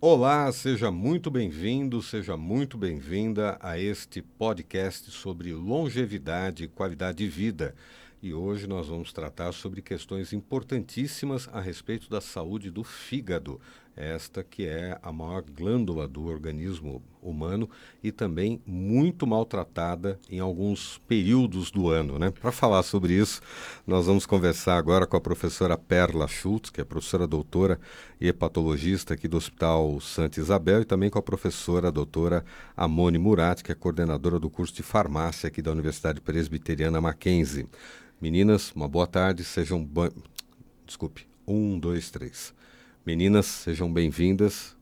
Olá, seja muito bem-vindo, seja muito bem-vinda a este podcast sobre longevidade e qualidade de vida. E hoje nós vamos tratar sobre questões importantíssimas a respeito da saúde do fígado, esta que é a maior glândula do organismo humano e também muito maltratada em alguns períodos do ano, né? Para falar sobre isso, nós vamos conversar agora com a professora Perla Schultz, que é professora doutora e hepatologista aqui do Hospital Santa Isabel, e também com a professora doutora Amone Murat, que é coordenadora do curso de farmácia aqui da Universidade Presbiteriana Mackenzie. Meninas, uma boa tarde, Desculpe, 1, 2, 3. Meninas, sejam bem-vindas.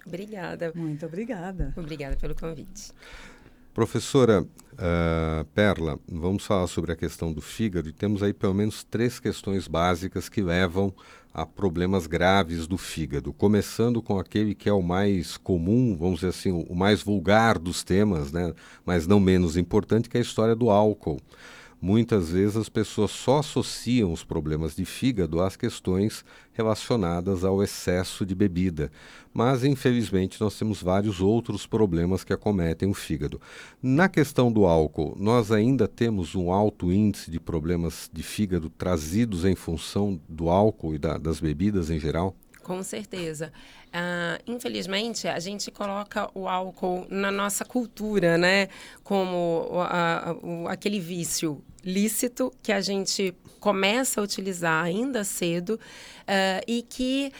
Obrigada. Muito obrigada. Obrigada pelo convite. Professora Perla, vamos falar sobre a questão do fígado e temos aí pelo menos 3 questões básicas que levam a problemas graves do fígado, começando com aquele que é o mais comum, vamos dizer assim, o mais vulgar dos temas, né? Mas não menos importante, que é a história do álcool. Muitas vezes as pessoas só associam os problemas de fígado às questões relacionadas ao excesso de bebida. Mas, infelizmente, nós temos vários outros problemas que acometem o fígado. Na questão do álcool, nós ainda temos um alto índice de problemas de fígado trazidos em função do álcool e das bebidas em geral? Com certeza. Infelizmente, a gente coloca o álcool na nossa cultura, né? Como aquele vício lícito que a gente começa a utilizar ainda cedo e que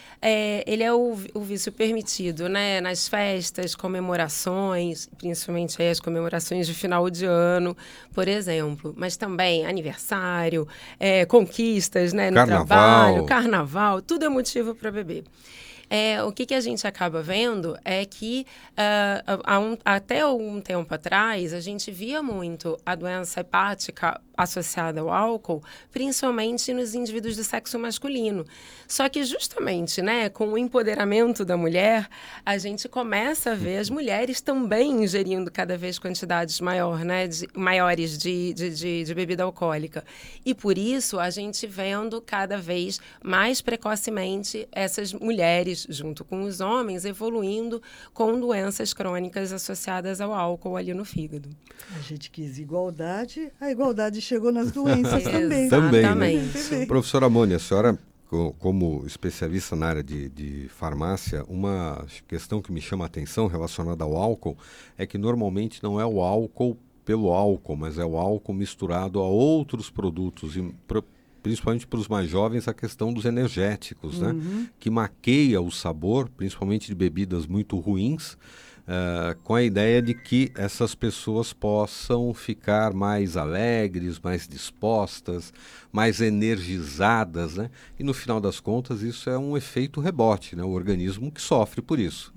ele é o vício permitido, né? Nas festas, comemorações, principalmente aí as comemorações de final de ano, por exemplo. Mas também aniversário, conquistas, né? No trabalho, carnaval, tudo é motivo para beber. O que a gente acaba vendo é que até algum tempo atrás a gente via muito a doença hepática associada ao álcool, principalmente nos indivíduos do sexo masculino. Só que justamente, né, com o empoderamento da mulher, a gente começa a ver as mulheres também ingerindo cada vez quantidades maiores de bebida alcoólica. E por isso a gente vendo cada vez mais precocemente essas mulheres, junto com os homens, evoluindo com doenças crônicas associadas ao álcool ali no fígado. A gente quis igualdade, a igualdade chegou nas doenças também. Também, né? Professora Amone, a senhora, como especialista na área de farmácia, uma questão que me chama a atenção relacionada ao álcool é que normalmente não é o álcool pelo álcool, mas é o álcool misturado a outros produtos, principalmente para os mais jovens, a questão dos energéticos, né? Que maqueia o sabor, principalmente de bebidas muito ruins, com a ideia de que essas pessoas possam ficar mais alegres, mais dispostas, mais energizadas, né? E no final das contas isso é um efeito rebote, né? O organismo que sofre por isso.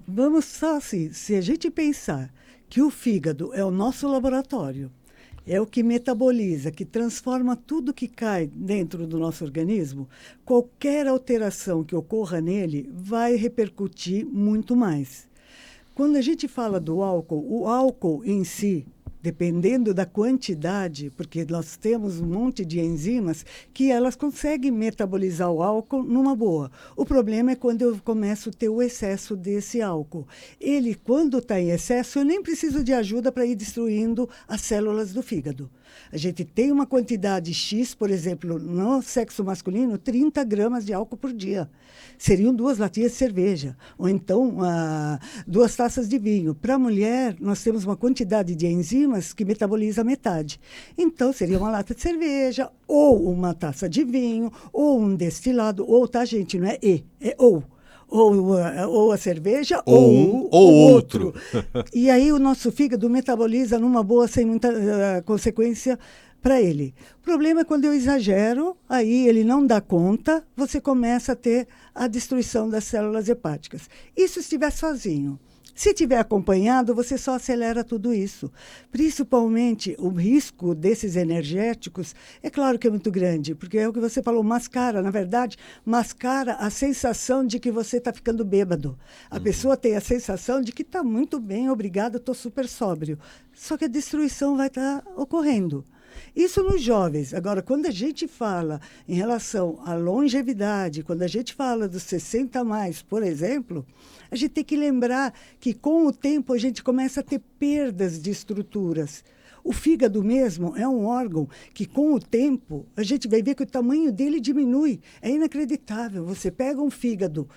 Vamos só assim, se a gente pensar que o fígado é o nosso laboratório, é o que metaboliza, que transforma tudo que cai dentro do nosso organismo, qualquer alteração que ocorra nele vai repercutir muito mais. Quando a gente fala do álcool, o álcool em si, dependendo da quantidade, porque nós temos um monte de enzimas que elas conseguem metabolizar o álcool numa boa. O problema é quando eu começo a ter o excesso desse álcool. Ele, quando está em excesso, eu nem preciso de ajuda para ir destruindo as células do fígado. A gente tem uma quantidade X, por exemplo, no sexo masculino, 30 gramas de álcool por dia. Seriam 2 latinhas de cerveja, ou então 2 taças de vinho. Para a mulher, nós temos uma quantidade de enzimas que metaboliza metade. Então, seria uma lata de cerveja, ou uma taça de vinho, ou um destilado, ou, tá, gente, não é é ou. Ou a cerveja, ou um ou outro. E aí o nosso fígado metaboliza numa boa, sem muita consequência para ele. O problema é quando eu exagero, aí ele não dá conta, você começa a ter a destruição das células hepáticas. Isso se estiver sozinho. Se tiver acompanhado, você só acelera tudo isso. Principalmente, o risco desses energéticos, é claro que é muito grande, porque é o que você falou, mascara. Na verdade, mascara a sensação de que você está ficando bêbado. A pessoa tem a sensação de que está muito bem, obrigado, estou super sóbrio. Só que a destruição vai estar ocorrendo. Isso nos jovens. Agora, quando a gente fala em relação à longevidade, quando a gente fala dos 60 a mais, por exemplo, a gente tem que lembrar que com o tempo a gente começa a ter perdas de estruturas. O fígado mesmo é um órgão que, com o tempo, a gente vai ver que o tamanho dele diminui. É inacreditável. Você pega um fígado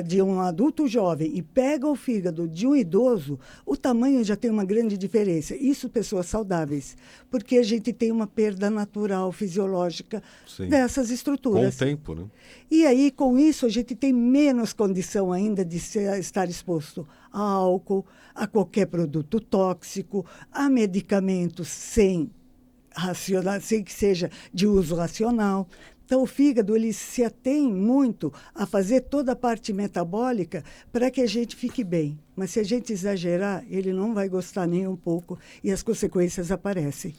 de um adulto jovem e pega o fígado de um idoso, o tamanho já tem uma grande diferença. Isso pessoas saudáveis, porque a gente tem uma perda natural, fisiológica dessas estruturas. Com o tempo, né? E aí, com isso, a gente tem menos condição ainda de estar exposto a álcool, a qualquer produto tóxico, a medicamentos sem que seja de uso racional. Então, o fígado ele se atém muito a fazer toda a parte metabólica para que a gente fique bem. Mas se a gente exagerar, ele não vai gostar nem um pouco e as consequências aparecem.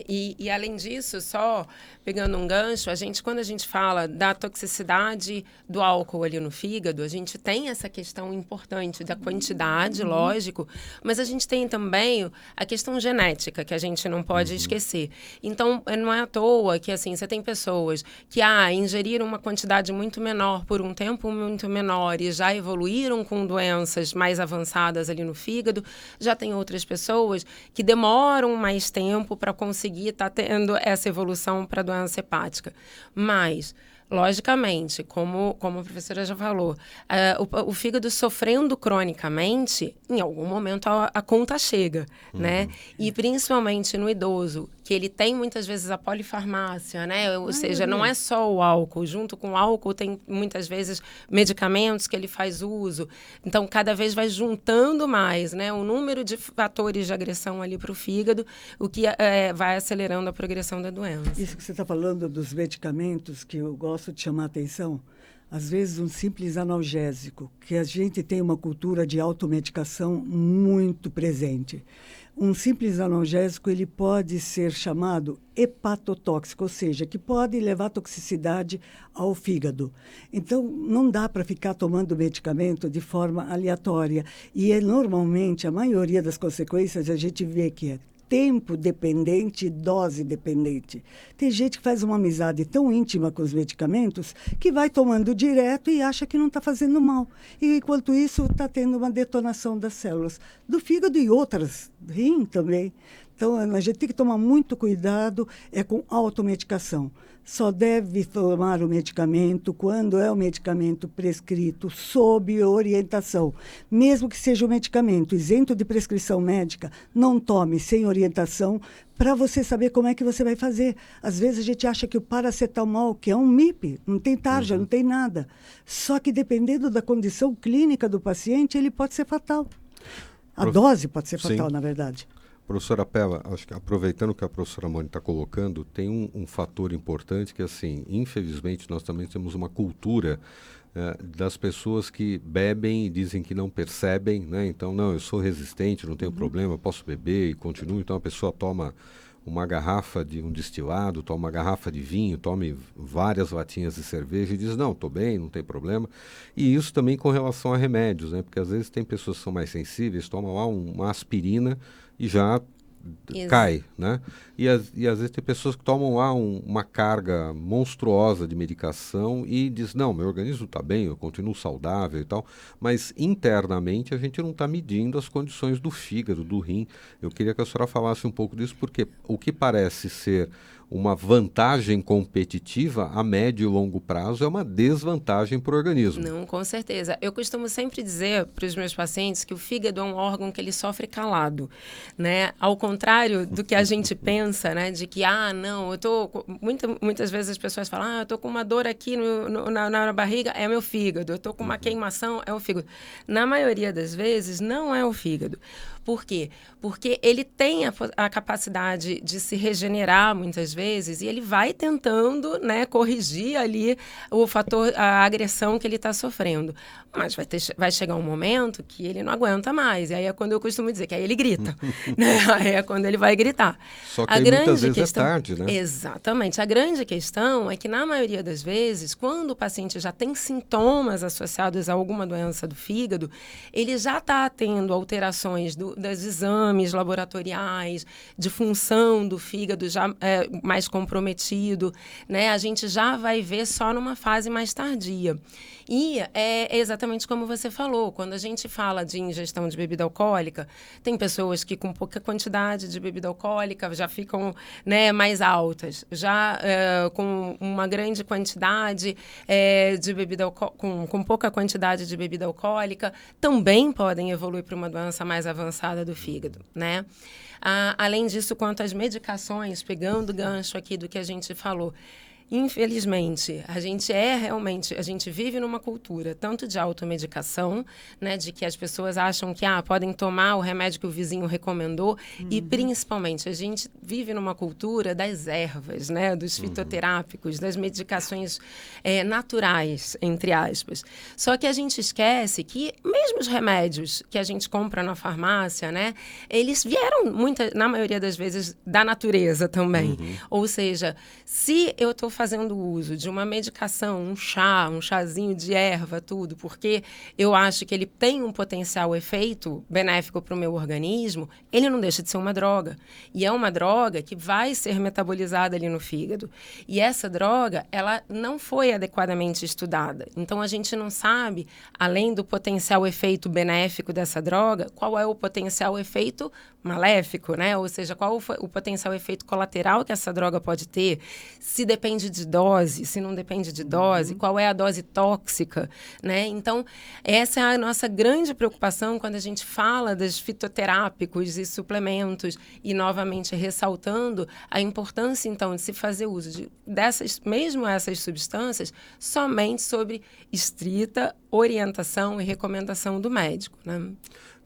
E além disso, só pegando um gancho, quando a gente fala da toxicidade do álcool ali no fígado, a gente tem essa questão importante da quantidade, lógico, mas a gente tem também a questão genética, que a gente não pode esquecer. Então, não é à toa que, assim, você tem pessoas que ingeriram uma quantidade muito menor por um tempo muito menor e já evoluíram com doenças mais avançadas ali no fígado. Já tem outras pessoas que demoram mais tempo para conseguir estar tendo essa evolução para a doença hepática. Mas, logicamente, como a professora já falou, o fígado sofrendo cronicamente, em algum momento a conta chega, né? E principalmente no idoso, que ele tem muitas vezes a polifarmácia, né? Ou seja, não é só o álcool. Junto com o álcool tem muitas vezes medicamentos que ele faz uso. Então, cada vez vai juntando mais, né? O número de fatores de agressão ali para o fígado, o que vai acelerando a progressão da doença. Isso que você está falando dos medicamentos, que eu gosto de chamar a atenção, às vezes um simples analgésico, que a gente tem uma cultura de automedicação muito presente. Um simples analgésico ele pode ser chamado hepatotóxico, ou seja, que pode levar toxicidade ao fígado. Então, não dá para ficar tomando medicamento de forma aleatória. E normalmente, a maioria das consequências, a gente vê que é tempo dependente e dose dependente. Tem gente que faz uma amizade tão íntima com os medicamentos que vai tomando direto e acha que não está fazendo mal. E, enquanto isso, está tendo uma detonação das células do fígado e outras, rim também. Então, a gente tem que tomar muito cuidado com automedicação. Só deve tomar o medicamento quando é um medicamento prescrito sob orientação. Mesmo que seja um medicamento isento de prescrição médica, não tome sem orientação para você saber como é que você vai fazer. Às vezes a gente acha que o paracetamol, que é um MIP, não tem tarja, não tem nada. Só que dependendo da condição clínica do paciente, ele pode ser fatal. A dose pode ser fatal, na verdade. Professora Pella, acho que aproveitando que a professora Mônica está colocando, tem um fator importante que, assim, infelizmente, nós também temos uma cultura das pessoas que bebem e dizem que não percebem, né? Então, não, eu sou resistente, não tenho problema, eu posso beber e continuo. Então, a pessoa toma uma garrafa de um destilado, toma uma garrafa de vinho, tome várias latinhas de cerveja e diz, não, estou bem, não tem problema. E isso também com relação a remédios, né? Porque às vezes tem pessoas que são mais sensíveis, tomam lá uma aspirina e já cai, né? E às vezes tem pessoas que tomam lá uma carga monstruosa de medicação e diz, não, meu organismo está bem, eu continuo saudável e tal, mas internamente a gente não está medindo as condições do fígado, do rim. Eu queria que a senhora falasse um pouco disso, porque o que parece ser uma vantagem competitiva a médio e longo prazo é uma desvantagem para o organismo. Não, com certeza. Eu costumo sempre dizer para os meus pacientes que o fígado é um órgão que ele sofre calado, né? Ao contrário do que a gente pensa, né? De que, não, eu tô... Muitas vezes as pessoas falam, eu tô com uma dor aqui na barriga, é meu fígado. Eu tô com uma queimação, é o fígado. Na maioria das vezes, não é o fígado. Por quê? Porque ele tem a capacidade de se regenerar muitas vezes e ele vai tentando, né, corrigir ali o fator, a agressão que ele está sofrendo. Mas vai chegar um momento que ele não aguenta mais. E aí é quando eu costumo dizer que aí ele grita. Né? Aí é quando ele vai gritar. Só que muitas vezes é tarde, né? Exatamente. A grande questão é que, na maioria das vezes, quando o paciente já tem sintomas associados a alguma doença do fígado, ele já está tendo alterações dos exames laboratoriais, de função do fígado já mais comprometido, né? A gente já vai ver só numa fase mais tardia. E é exatamente como você falou, quando a gente fala de ingestão de bebida alcoólica, tem pessoas que com pouca quantidade de bebida alcoólica já ficam, né, mais altas, já com uma grande quantidade de bebida com pouca quantidade de bebida alcoólica, também podem evoluir para uma doença mais avançada do fígado, né? Além disso, quanto às medicações, pegando o gancho aqui do que a gente falou, infelizmente, a gente vive numa cultura tanto de automedicação, né, de que as pessoas acham que podem tomar o remédio que o vizinho recomendou, e principalmente a gente vive numa cultura das ervas, né, dos fitoterápicos, das medicações naturais, entre aspas. Só que a gente esquece que mesmo os remédios que a gente compra na farmácia, né, eles vieram, na maioria das vezes, da natureza também. Ou seja, se eu estou fazendo uso de uma medicação, um chazinho de erva, tudo, porque eu acho que ele tem um potencial efeito benéfico para o meu organismo, ele não deixa de ser uma droga. E é uma droga que vai ser metabolizada ali no fígado. E essa droga, ela não foi adequadamente estudada. Então, a gente não sabe, além do potencial efeito benéfico dessa droga, qual é o potencial efeito maléfico, né? Ou seja, qual o potencial efeito colateral que essa droga pode ter, se depende de dose, se não depende de dose, qual é a dose tóxica, né? Então, essa é a nossa grande preocupação quando a gente fala dos fitoterápicos e suplementos, e novamente ressaltando a importância, então, de se fazer uso mesmo essas substâncias, somente sob estrita orientação e recomendação do médico, né?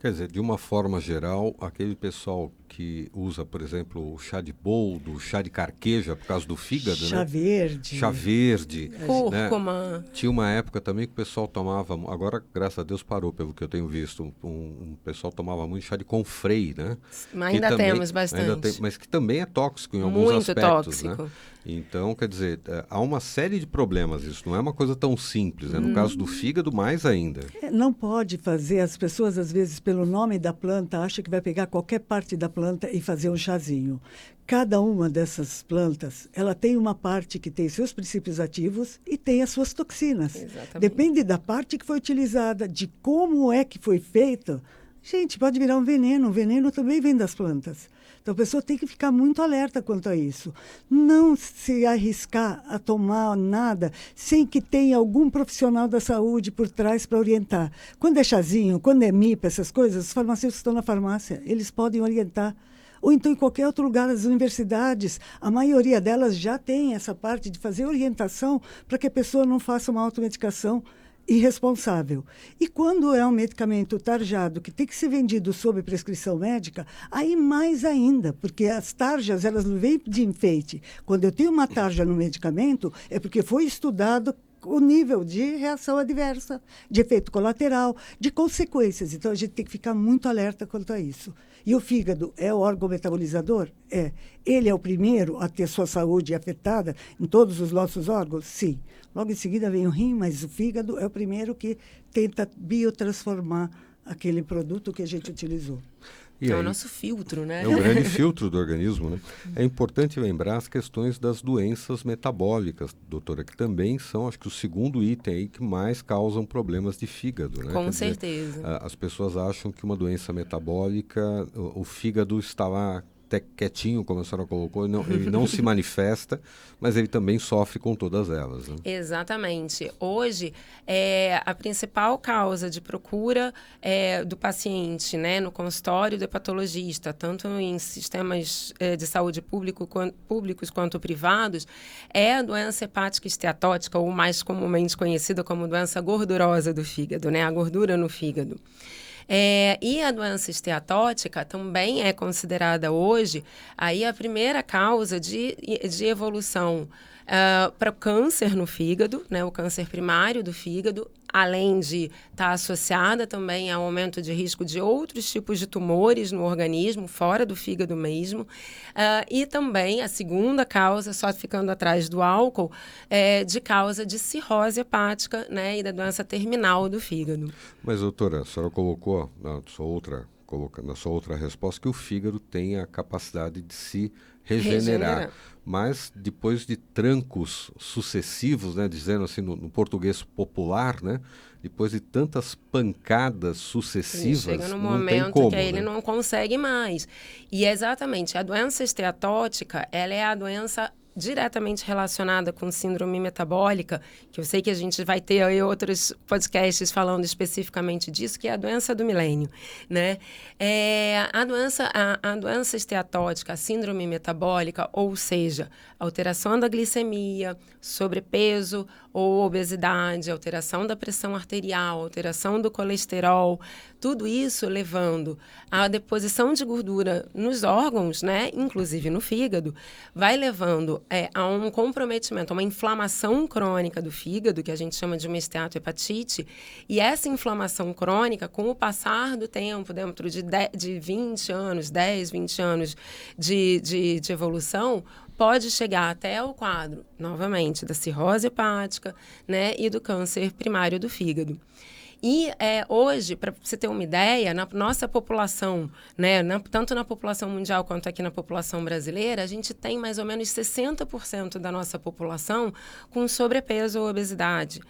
Quer dizer, de uma forma geral, aquele pessoal que usa, por exemplo, o chá de boldo, o chá de carqueja por causa do fígado, chá né? verde. Chá verde. Cúrcuma. Né? Tinha uma época também que o pessoal tomava, agora, graças a Deus, parou, pelo que eu tenho visto. Um pessoal tomava muito chá de confrei, né? Mas ainda temos bastante. Mas que também é tóxico em alguns muito aspectos, tóxico. Né? Então, quer dizer, há uma série de problemas, isso não é uma coisa tão simples, né? No caso do fígado, mais ainda. Não pode fazer, as pessoas às vezes pelo nome da planta acham que vai pegar qualquer parte da planta e fazer um chazinho. Cada uma dessas plantas, ela tem uma parte que tem seus princípios ativos e tem as suas toxinas. Exatamente. Depende da parte que foi utilizada, de como é que foi feito. Gente, pode virar um veneno. O veneno também vem das plantas. Então, a pessoa tem que ficar muito alerta quanto a isso. Não se arriscar a tomar nada sem que tenha algum profissional da saúde por trás para orientar. Quando é chazinho, quando é MIPA, essas coisas, os farmacêuticos estão na farmácia. Eles podem orientar. Ou então em qualquer outro lugar, as universidades, a maioria delas já tem essa parte de fazer orientação para que a pessoa não faça uma automedicação irresponsável. E quando é um medicamento tarjado que tem que ser vendido sob prescrição médica, aí mais ainda, porque as tarjas, elas não vêm de enfeite. Quando eu tenho uma tarja no medicamento, é porque foi estudado o nível de reação adversa, de efeito colateral, de consequências. Então, a gente tem que ficar muito alerta quanto a isso. E o fígado é o órgão metabolizador? É. Ele é o primeiro a ter sua saúde afetada em todos os nossos órgãos? Sim. Logo em seguida vem o rim, mas o fígado é o primeiro que tenta biotransformar aquele produto que a gente utilizou. E é aí, o nosso filtro, né? É o grande filtro do organismo, né? É importante lembrar as questões das doenças metabólicas, doutora, que também são, acho que, o segundo item aí que mais causam problemas de fígado, né? Com certeza. As pessoas acham que uma doença metabólica, o fígado está lá quietinho, como a senhora colocou, ele não se manifesta, mas ele também sofre com todas elas. Né? Exatamente. Hoje, a principal causa de procura do paciente, né, no consultório do hepatologista, tanto em sistemas de saúde públicos quanto privados, é a doença hepática esteatótica, ou mais comumente conhecida como doença gordurosa do fígado, né, a gordura no fígado. E a doença esteatótica também é considerada hoje aí a primeira causa de evolução para o câncer no fígado, né, o câncer primário do fígado, além de estar associada também ao aumento de risco de outros tipos de tumores no organismo, fora do fígado mesmo. E também a segunda causa, só ficando atrás do álcool, de causa de cirrose hepática, né, e da doença terminal do fígado. Mas, doutora, a senhora colocou a sua outra colocando na sua outra resposta, que o fígado tem a capacidade de se regenerar. Mas depois de trancos sucessivos, né, dizendo assim no português popular, né, depois de tantas pancadas sucessivas, chega num não momento tem como, que aí né? ele não consegue mais. E exatamente, a doença esteatótica, ela é a doença diretamente relacionada com síndrome metabólica, que eu sei que a gente vai ter aí outros podcasts falando especificamente disso, que é a doença do milênio, né? A doença esteatótica, a síndrome metabólica, ou seja, alteração da glicemia, sobrepeso ou obesidade, alteração da pressão arterial, alteração do colesterol, tudo isso levando à deposição de gordura nos órgãos, né, inclusive no fígado, vai levando a um comprometimento, a uma inflamação crônica do fígado, que a gente chama de uma esteatohepatite, e essa inflamação crônica, com o passar do tempo, dentro de 20 anos, 10, 20 anos de evolução, pode chegar até o quadro, novamente, da cirrose hepática, né, e do câncer primário do fígado. E hoje, para você ter uma ideia, na nossa população, né, tanto na população mundial quanto aqui na população brasileira, a gente tem mais ou menos 60% da nossa população com sobrepeso ou obesidade.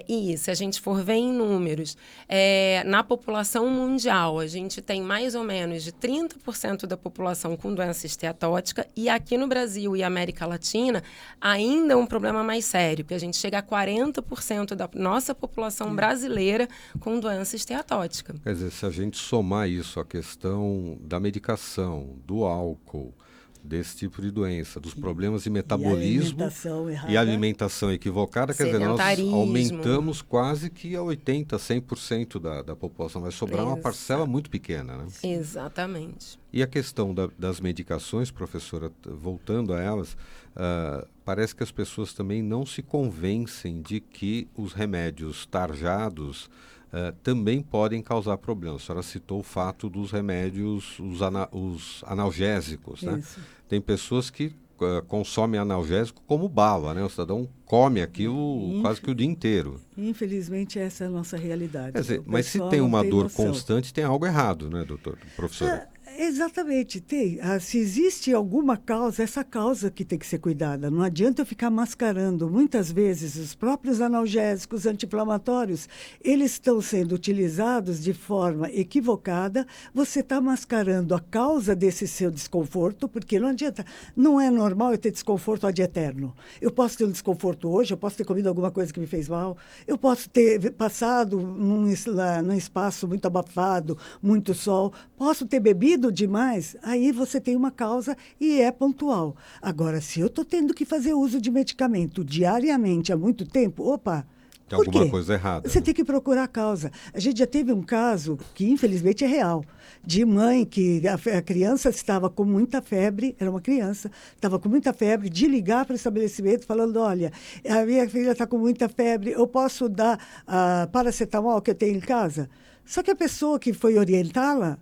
E se a gente for ver em números, na população mundial, a gente tem mais ou menos de 30% da população com doença esteatótica, e aqui no Brasil e América Latina, ainda é um problema mais sério, que a gente chega a 40% da nossa população brasileira com doença esteatótica. Quer dizer, se a gente somar isso à questão da medicação, do álcool, desse tipo de doença, dos problemas de metabolismo e alimentação equivocada, quer dizer, nós aumentamos quase que a 80%, 100% da população. Vai sobrar uma parcela muito pequena, né? Exatamente. E a questão das medicações, professora, voltando a elas, parece que as pessoas também não se convencem de que os remédios tarjados também podem causar problemas. A senhora citou o fato dos remédios, os analgésicos, né? Tem pessoas que consomem analgésico como bala, né? O cidadão come aquilo quase que o dia inteiro. Infelizmente, essa é a nossa realidade. Quer dizer, mas se tem uma dor constante, tem algo errado, né, professora? Exatamente, tem. Se existe alguma causa, essa causa que tem que ser cuidada. Não adianta eu ficar mascarando. Muitas vezes, os próprios analgésicos anti-inflamatórios, eles estão sendo utilizados de forma equivocada. Você está mascarando a causa desse seu desconforto, porque não adianta. Não é normal eu ter desconforto ad eterno. Eu posso ter um desconforto hoje, eu posso ter comido alguma coisa que me fez mal, eu posso ter passado num espaço muito abafado, muito sol, posso ter bebido demais, aí você tem uma causa e é pontual. Agora, se eu estou tendo que fazer uso de medicamento diariamente há muito tempo, opa, tem alguma coisa errada. Você tem que procurar a causa. A gente já teve um caso, que infelizmente é real, de mãe que a criança estava com muita febre, era uma criança, estava com muita febre, de ligar para o estabelecimento falando, olha, a minha filha está com muita febre, eu posso dar paracetamol que eu tenho em casa? Só que a pessoa que foi orientá-la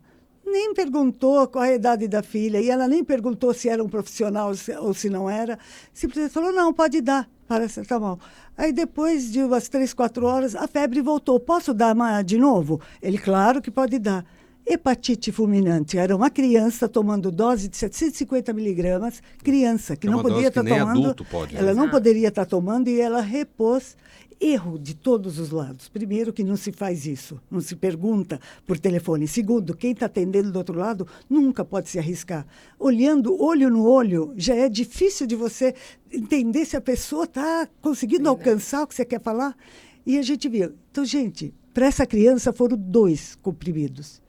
nem perguntou qual a idade da filha, e ela nem perguntou se era um profissional ou se não era. Simplesmente falou, não, pode dar paracetamol. Aí depois de umas 3, 4 horas, a febre voltou. Posso dar de novo? Ele, claro que pode dar. Hepatite fulminante. Era uma criança tomando dose de 750 miligramas, criança, que não poderia estar tomando. Adulto pode, ela não poderia estar tomando e ela repôs. Erro de todos os lados. Primeiro, que não se faz isso, não se pergunta por telefone. Segundo, quem está atendendo do outro lado nunca pode se arriscar. Olhando olho no olho, já é difícil de você entender se a pessoa está conseguindo alcançar o que você quer falar. E a gente viu. Então, gente, para essa criança foram 2 comprimidos.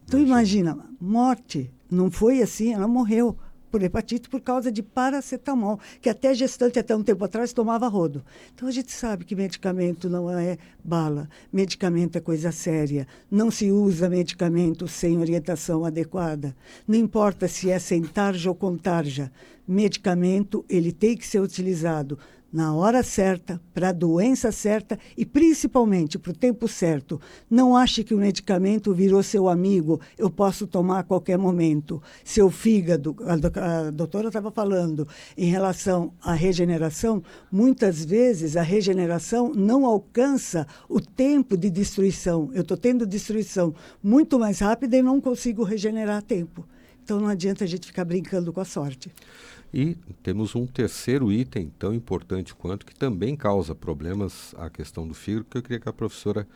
Então, imagina, morte. Não foi assim, ela morreu por hepatite por causa de paracetamol, que até gestante, até um tempo atrás, tomava rodo. Então, a gente sabe que medicamento não é bala. Medicamento é coisa séria. Não se usa medicamento sem orientação adequada. Não importa se é sem tarja ou com tarja. Medicamento, ele tem que ser utilizado na hora certa, para a doença certa e principalmente para o tempo certo. Não ache que o medicamento virou seu amigo, eu posso tomar a qualquer momento. Seu fígado, a doutora estava falando, em relação à regeneração, muitas vezes a regeneração não alcança o tempo de destruição. Eu estou tendo destruição muito mais rápida e não consigo regenerar a tempo. Então não adianta a gente ficar brincando com a sorte. E temos um terceiro item tão importante quanto, que também causa problemas, a questão do fígado, que eu queria que a professora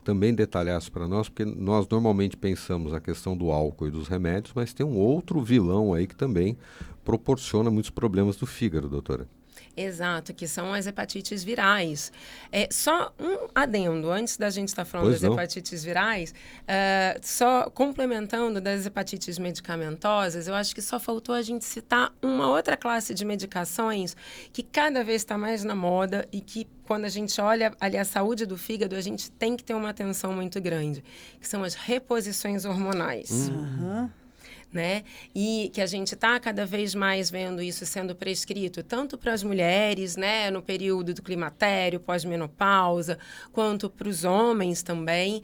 também detalhasse para nós, porque nós normalmente pensamos a questão do álcool e dos remédios, mas tem um outro vilão aí que também proporciona muitos problemas do fígado, doutora. Exato, que são as hepatites virais. Só um adendo, antes da gente estar falando Pois das não. hepatites virais, só complementando das hepatites medicamentosas, eu acho que só faltou a gente citar uma outra classe de medicações que cada vez está mais na moda e que, quando a gente olha ali a saúde do fígado, a gente tem que ter uma atenção muito grande, que são as reposições hormonais. Né? E que a gente está cada vez mais vendo isso sendo prescrito, tanto para as mulheres, né, no período do climatério, pós-menopausa, quanto para os homens também,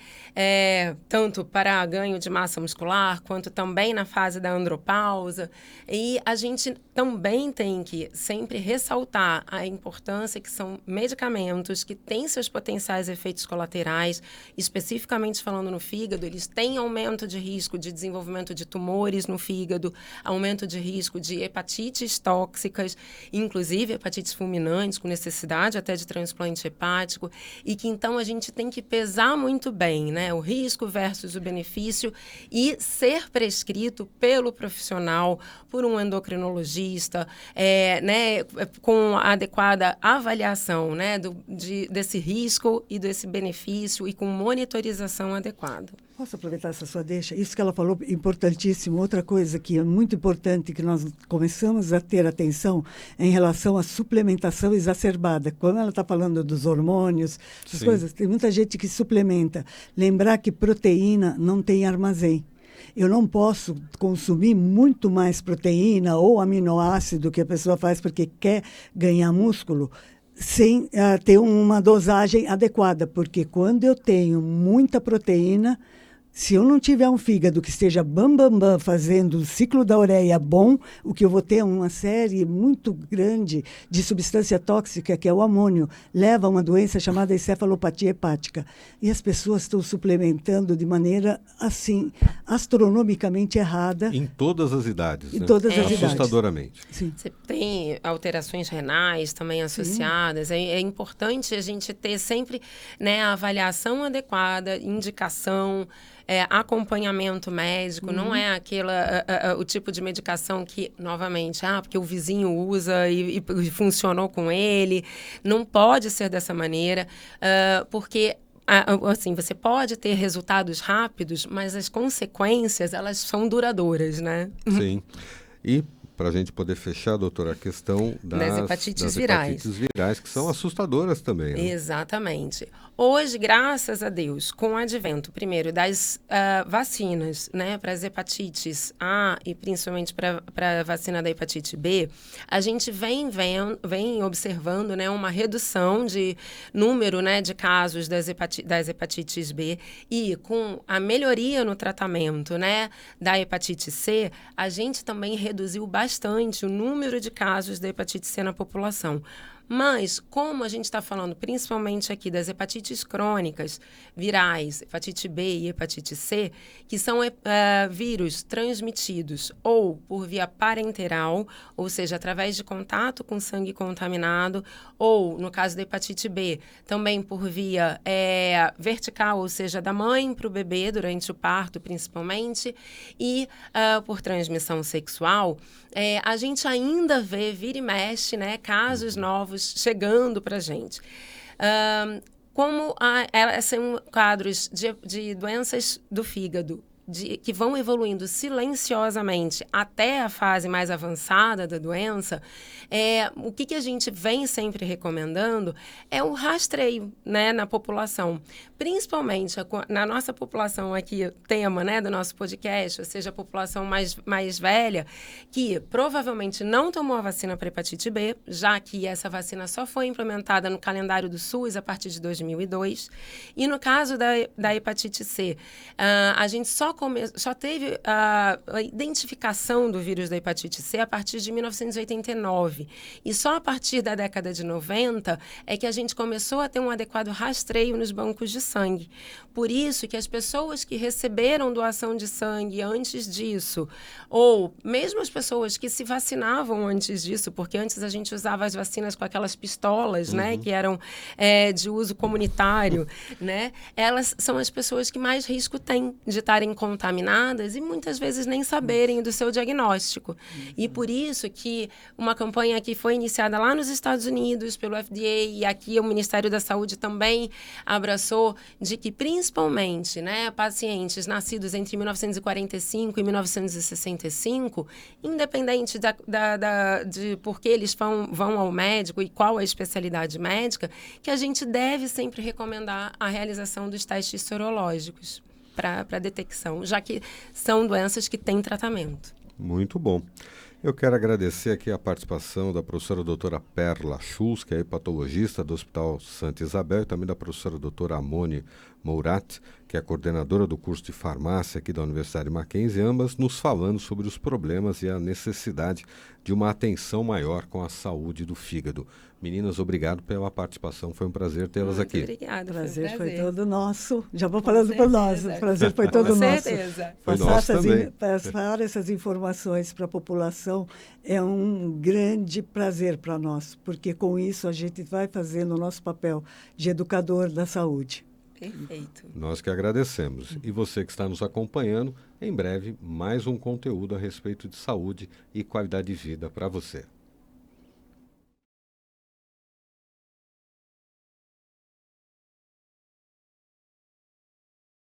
tanto para ganho de massa muscular, quanto também na fase da andropausa. E a gente também tem que sempre ressaltar a importância que são medicamentos que têm seus potenciais efeitos colaterais, especificamente falando no fígado, eles têm aumento de risco de desenvolvimento de tumores no fígado, aumento de risco de hepatites tóxicas, inclusive hepatites fulminantes, com necessidade até de transplante hepático, e que então a gente tem que pesar muito bem, né, o risco versus o benefício e ser prescrito pelo profissional, por um endocrinologista, né, com a adequada avaliação, né, desse risco e desse benefício e com monitorização adequada. Posso aproveitar essa sua deixa? Isso que ela falou, importantíssimo. Outra coisa que é muito importante, que nós começamos a ter atenção em relação à suplementação exacerbada. Quando ela está falando dos hormônios, essas coisas, tem muita gente que suplementa. Lembrar que proteína não tem armazém. Eu não posso consumir muito mais proteína ou aminoácido que a pessoa faz porque quer ganhar músculo, sem ter uma dosagem adequada. Porque quando eu tenho muita proteína, se eu não tiver um fígado que esteja fazendo o ciclo da ureia bom, o que eu vou ter é uma série muito grande de substância tóxica, que é o amônio, leva a uma doença chamada encefalopatia hepática. E as pessoas estão suplementando de maneira, assim, astronomicamente errada. Em todas as idades, Em né? todas as idades. Assustadoramente. Sim. Você tem alterações renais também associadas. É importante a gente ter sempre, né, a avaliação adequada, indicação, acompanhamento médico. Não é o tipo de medicação que, novamente, porque o vizinho usa e funcionou com ele. Não pode ser dessa maneira, porque assim, você pode ter resultados rápidos, mas as consequências, elas são duradouras, né? Sim. E para a gente poder fechar, doutora, a questão das hepatites virais. Hepatites virais, que são assustadoras também, né? Exatamente. Hoje, graças a Deus, com o advento, primeiro, das vacinas, né, para as hepatites A e principalmente para a vacina da hepatite B, a gente vem observando, né, uma redução de número, né, de casos das hepatites B, e com a melhoria no tratamento, né, da hepatite C, a gente também reduziu bastante o número de casos da hepatite C na população. Mas, como a gente está falando principalmente aqui das hepatites crônicas, virais, hepatite B e hepatite C, que são vírus transmitidos ou por via parenteral, ou seja, através de contato com sangue contaminado, ou, no caso da hepatite B, também por via vertical, ou seja, da mãe para o bebê durante o parto, principalmente, e por transmissão sexual, a gente ainda vê, vira e mexe, né, casos novos chegando para a gente. Como são quadros de doenças do fígado que vão evoluindo silenciosamente até a fase mais avançada da doença, o que a gente vem sempre recomendando é o rastreio, né, na população. Principalmente na nossa população aqui, tema, né, do nosso podcast, ou seja, a população mais velha, que provavelmente não tomou a vacina para hepatite B, já que essa vacina só foi implementada no calendário do SUS a partir de 2002. E no caso da hepatite C, a gente só teve a identificação do vírus da hepatite C a partir de 1989. E só a partir da década de 90 é que a gente começou a ter um adequado rastreio nos bancos de sangue. Por isso que as pessoas que receberam doação de sangue antes disso, ou mesmo as pessoas que se vacinavam antes disso, porque antes a gente usava as vacinas com aquelas pistolas, né, que eram de uso comunitário, né, elas são as pessoas que mais risco têm de estarem contaminadas e muitas vezes nem saberem do seu diagnóstico. E por isso que uma campanha que foi iniciada lá nos Estados Unidos pelo FDA e aqui o Ministério da Saúde também abraçou, de que principalmente, né, pacientes nascidos entre 1945 e 1965, independente de por que eles vão ao médico e qual a especialidade médica, que a gente deve sempre recomendar a realização dos testes sorológicos para detecção, já que são doenças que têm tratamento. Muito bom. Eu quero agradecer aqui a participação da professora doutora Perla Schulz, que é hepatologista do Hospital Santa Isabel, e também da professora doutora Amone Mourat, que é coordenadora do curso de farmácia aqui da Universidade Mackenzie, ambas nos falando sobre os problemas e a necessidade de uma atenção maior com a saúde do fígado. Meninas, obrigado pela participação, foi um prazer tê-las aqui. Obrigada, O prazer foi prazer. todo nosso. Já vou falando por nós, o prazer foi todo nosso. Com certeza. Foi nosso também. Passar essas informações para a população é um grande prazer para nós, porque com isso a gente vai fazendo o nosso papel de educador da saúde. Perfeito. Nós que agradecemos. E você que está nos acompanhando, em breve mais um conteúdo a respeito de saúde e qualidade de vida para você.